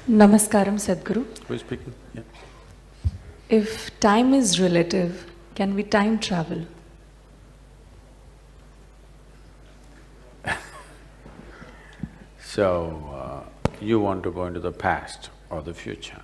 Namaskaram, Sadhguru. Who is speaking? Yeah. If time is relative, can we time travel? So, you want to go into the past or the future.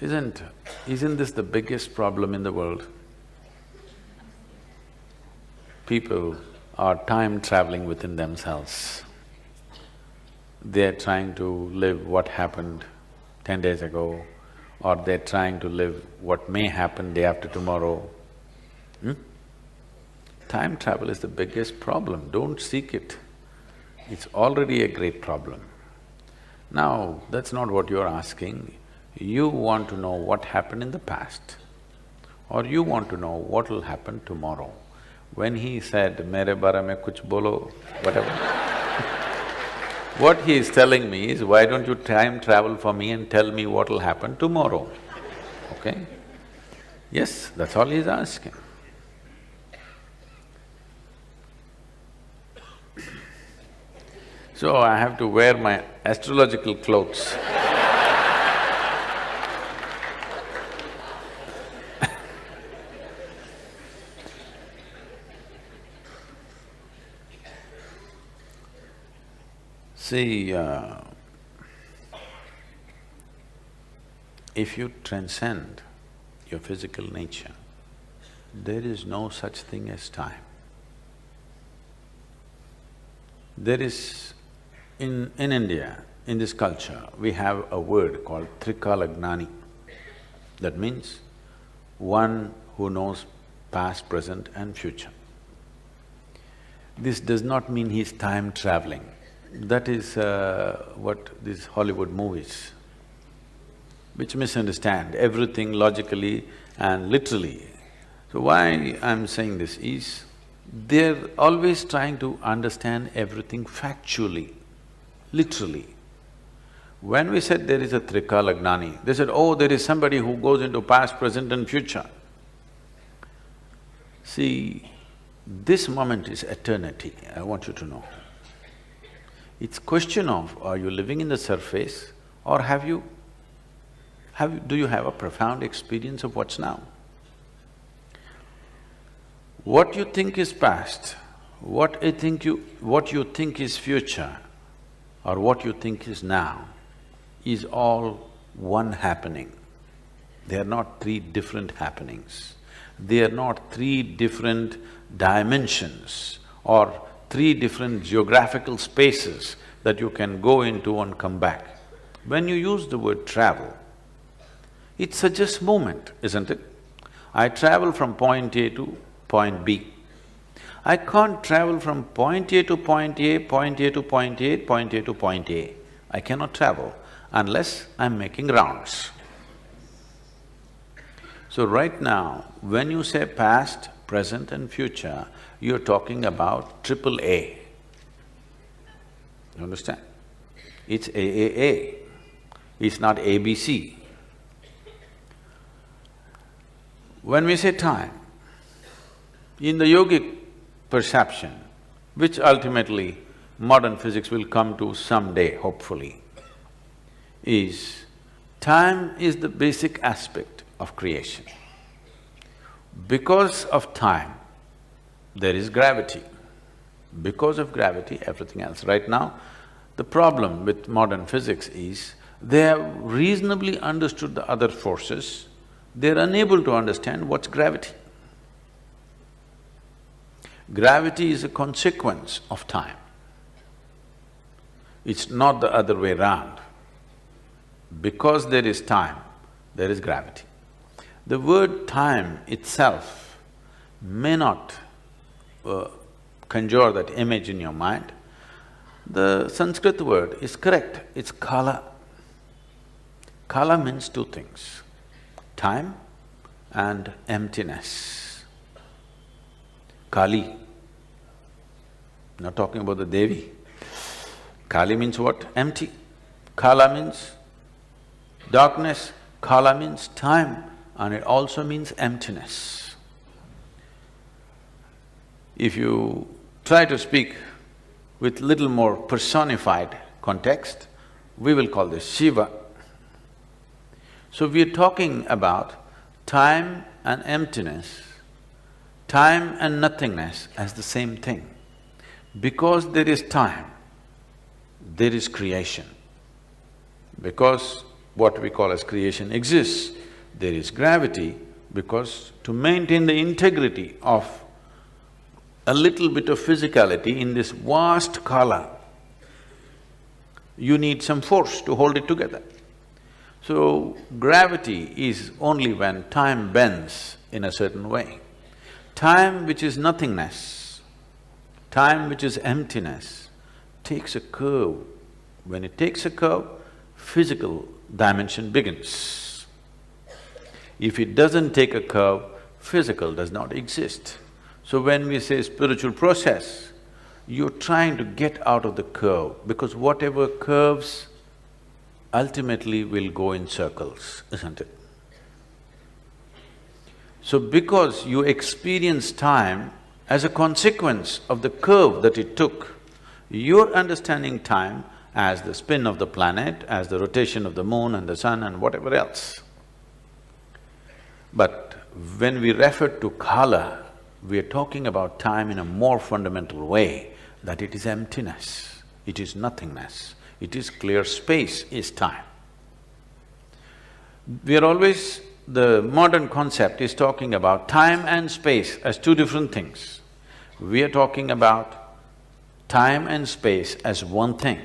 Isn't this the biggest problem in the world? People are time traveling within themselves. They're trying to live what happened 10 days ago, or they're trying to live what may happen day after tomorrow. Time travel is the biggest problem, don't seek it. It's already a great problem. Now, that's not what you're asking. You want to know what happened in the past, or you want to know what will happen tomorrow. When he said, "Mere bare mein kuch bolo," whatever, what he is telling me is, why don't you time travel for me and tell me what will happen tomorrow, okay? Yes, that's all he is asking. So I have to wear my astrological clothes. See, if you transcend your physical nature, there is no such thing as time. There is… In India, in this culture, we have a word called Trikalagnani. That means one who knows past, present and future. This does not mean he's time traveling. That is what these Hollywood movies, which misunderstand everything logically and literally. So why I'm saying this is, they're always trying to understand everything factually, literally. When we said there is a Trikalagnani, they said, oh, there is somebody who goes into past, present and future. See, this moment is eternity, I want you to know. It's question of, are you living in the surface or do you have a profound experience of what's now? What you think is past, what you think is future, or what you think is now, is all one happening. They are not three different happenings. They are not three different dimensions or three different geographical spaces that you can go into and come back. When you use the word travel, it suggests movement, isn't it? I travel from point A to point B. I can't travel from point A to point A, point A to point A, point A to point A. I cannot travel unless I'm making rounds. So right now, when you say past, present and future, you're talking about triple A. You understand? It's AAA, it's not ABC. When we say time, in the yogic perception, which ultimately modern physics will come to someday, hopefully, is time is the basic aspect of creation. Because of time, there is gravity. Because of gravity, everything else. Right now, the problem with modern physics is they have reasonably understood the other forces, they're unable to understand what's gravity. Gravity is a consequence of time. It's not the other way round. Because there is time, there is gravity. The word time itself may not conjure that image in your mind. The Sanskrit word is correct, it's kala. Kala means two things, time and emptiness. Kali, not talking about the Devi. Kali means what? Empty. Kala means darkness, kala means time, and it also means emptiness. If you try to speak with little more personified context, we will call this Shiva. So we are talking about time and emptiness, time and nothingness as the same thing. Because there is time, there is creation. Because what we call as creation exists, there is gravity, because to maintain the integrity of a little bit of physicality in this vast kala, you need some force to hold it together. So, gravity is only when time bends in a certain way. Time which is nothingness, time which is emptiness, takes a curve. When it takes a curve, physical dimension begins. If it doesn't take a curve, physical does not exist. So when we say spiritual process, you're trying to get out of the curve, because whatever curves ultimately will go in circles, isn't it? So because you experience time as a consequence of the curve that it took, you're understanding time as the spin of the planet, as the rotation of the moon and the sun and whatever else. But when we refer to kala, we are talking about time in a more fundamental way, that it is emptiness, it is nothingness, it is clear space is time. We are always… the modern concept is talking about time and space as two different things. We are talking about time and space as one thing.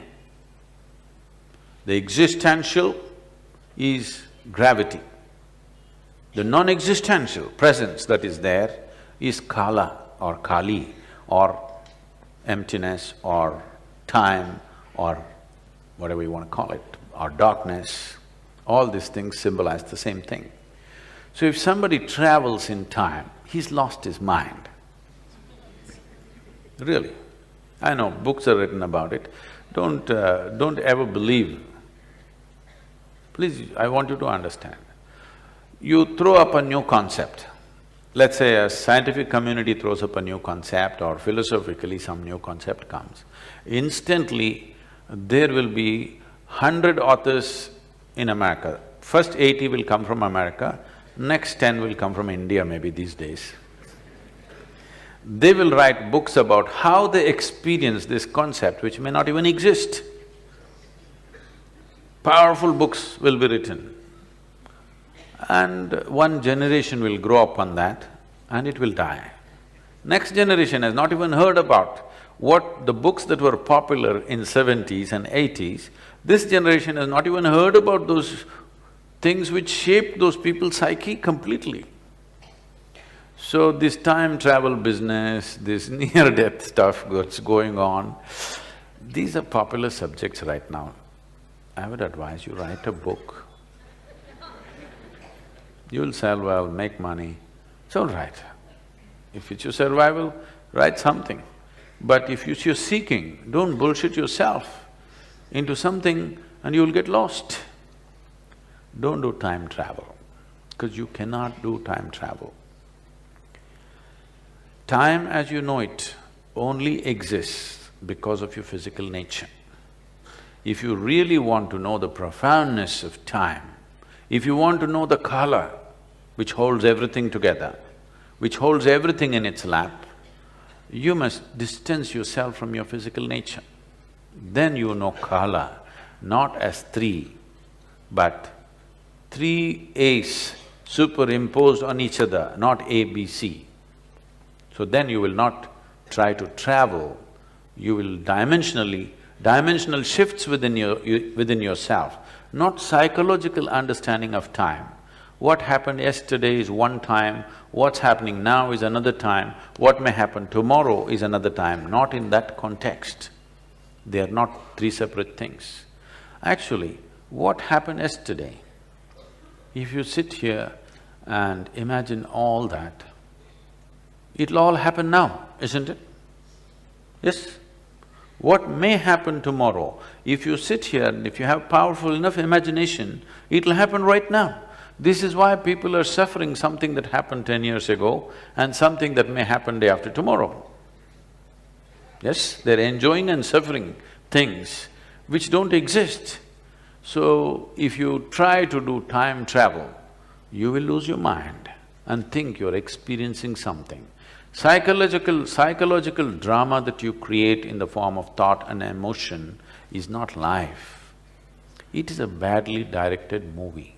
The existential is gravity. The non-existential presence that is there is kala or kali or emptiness or time or whatever you want to call it, or darkness. All these things symbolize the same thing. So if somebody travels in time, he's lost his mind. Really. I know books are written about it. Don't ever believe. Please, I want you to understand. You throw up a new concept. Let's say a scientific community throws up a new concept, or philosophically some new concept comes. Instantly, there will be 100 authors in America. First 80 will come from America, next 10 will come from India maybe these days. They will write books about how they experience this concept which may not even exist. Powerful books will be written. And one generation will grow up on that and it will die. Next generation has not even heard about what the books that were popular in 70s and 80s, this generation has not even heard about those things which shaped those people's psyche completely. So this time travel business, this near-death stuff that's going on, these are popular subjects right now. I would advise you write a book. You'll sell well, make money, it's all right. If it's your survival, write something. But if you're seeking, don't bullshit yourself into something and you'll get lost. Don't do time travel, because you cannot do time travel. Time as you know it only exists because of your physical nature. If you really want to know the profoundness of time, if you want to know the kala which holds everything together, which holds everything in its lap, you must distance yourself from your physical nature. Then you know kala, not as three, but three A's superimposed on each other, not A, B, C. So then you will not try to travel, you will dimensional shifts within yourself, not psychological understanding of time. What happened yesterday is one time, what's happening now is another time, what may happen tomorrow is another time, not in that context. They are not three separate things. Actually, what happened yesterday, if you sit here and imagine all that, it'll all happen now, isn't it? Yes? What may happen tomorrow, if you sit here and if you have powerful enough imagination, it'll happen right now. This is why people are suffering something that happened 10 years ago and something that may happen day after tomorrow. Yes, they're enjoying and suffering things which don't exist. So, if you try to do time travel, you will lose your mind and think you're experiencing something. Psychological drama that you create in the form of thought and emotion is not life. It is a badly directed movie.